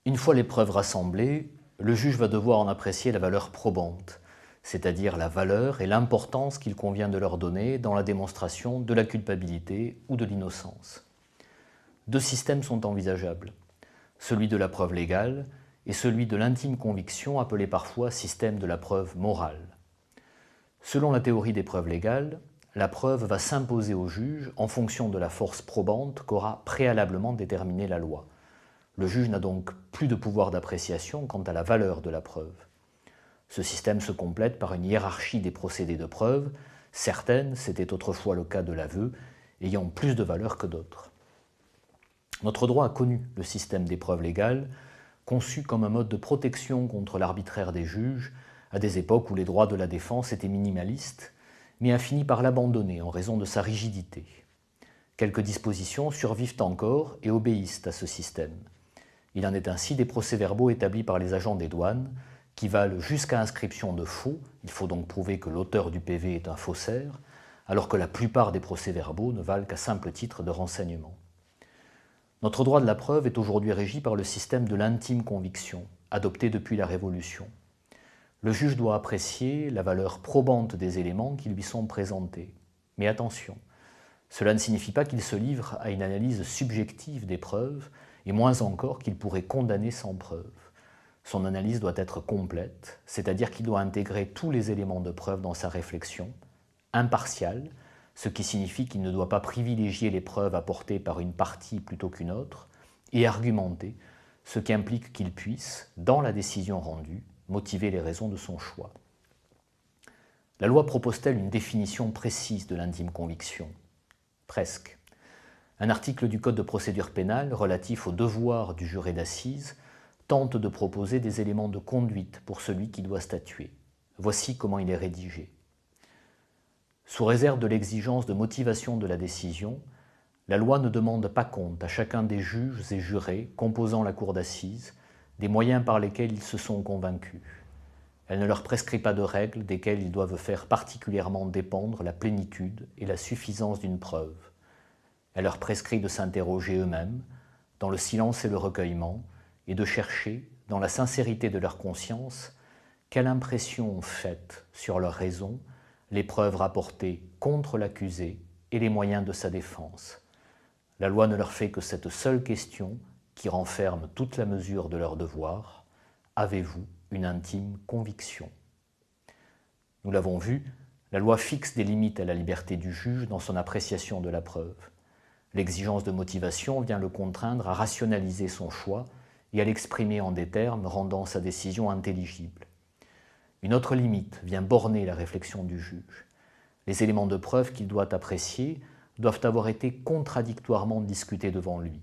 Une fois les preuves rassemblées, le juge va devoir en apprécier la valeur probante, c'est-à-dire la valeur et l'importance qu'il convient de leur donner dans la démonstration de la culpabilité ou de l'innocence. Deux systèmes sont envisageables, celui de la preuve légale et celui de l'intime conviction appelé parfois système de la preuve morale. Selon la théorie des preuves légales, la preuve va s'imposer au juge en fonction de la force probante qu'aura préalablement déterminé la loi. Le juge n'a donc plus de pouvoir d'appréciation quant à la valeur de la preuve. Ce système se complète par une hiérarchie des procédés de preuve, certaines, c'était autrefois le cas de l'aveu, ayant plus de valeur que d'autres. Notre droit a connu le système des preuves légales, conçu comme un mode de protection contre l'arbitraire des juges, à des époques où les droits de la défense étaient minimalistes, mais a fini par l'abandonner en raison de sa rigidité. Quelques dispositions survivent encore et obéissent à ce système. Il en est ainsi des procès-verbaux établis par les agents des douanes, qui valent jusqu'à inscription de faux, il faut donc prouver que l'auteur du PV est un faussaire, alors que la plupart des procès-verbaux ne valent qu'à simple titre de renseignement. Notre droit de la preuve est aujourd'hui régi par le système de l'intime conviction, adopté depuis la Révolution. Le juge doit apprécier la valeur probante des éléments qui lui sont présentés. Mais attention, cela ne signifie pas qu'il se livre à une analyse subjective des preuves, et moins encore qu'il pourrait condamner sans preuve. Son analyse doit être complète, c'est-à-dire qu'il doit intégrer tous les éléments de preuve dans sa réflexion, impartial, ce qui signifie qu'il ne doit pas privilégier les preuves apportées par une partie plutôt qu'une autre, et argumenter, ce qui implique qu'il puisse, dans la décision rendue, motiver les raisons de son choix. La loi propose-t-elle une définition précise de l'intime conviction ? Presque. Un article du Code de procédure pénale relatif au devoir du juré d'assises tente de proposer des éléments de conduite pour celui qui doit statuer. Voici comment il est rédigé. Sous réserve de l'exigence de motivation de la décision, la loi ne demande pas compte à chacun des juges et jurés composant la cour d'assises des moyens par lesquels ils se sont convaincus. Elle ne leur prescrit pas de règles desquelles ils doivent faire particulièrement dépendre la plénitude et la suffisance d'une preuve. Elle leur prescrit de s'interroger eux-mêmes, dans le silence et le recueillement, et de chercher, dans la sincérité de leur conscience, quelle impression ont faite sur leur raison les preuves rapportées contre l'accusé et les moyens de sa défense. La loi ne leur fait que cette seule question qui renferme toute la mesure de leur devoir. Avez-vous une intime conviction ? Nous l'avons vu, la loi fixe des limites à la liberté du juge dans son appréciation de la preuve. L'exigence de motivation vient le contraindre à rationaliser son choix et à l'exprimer en des termes rendant sa décision intelligible. Une autre limite vient borner la réflexion du juge. Les éléments de preuve qu'il doit apprécier doivent avoir été contradictoirement discutés devant lui.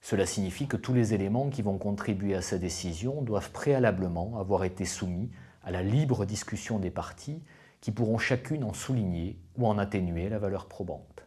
Cela signifie que tous les éléments qui vont contribuer à sa décision doivent préalablement avoir été soumis à la libre discussion des parties qui pourront chacune en souligner ou en atténuer la valeur probante.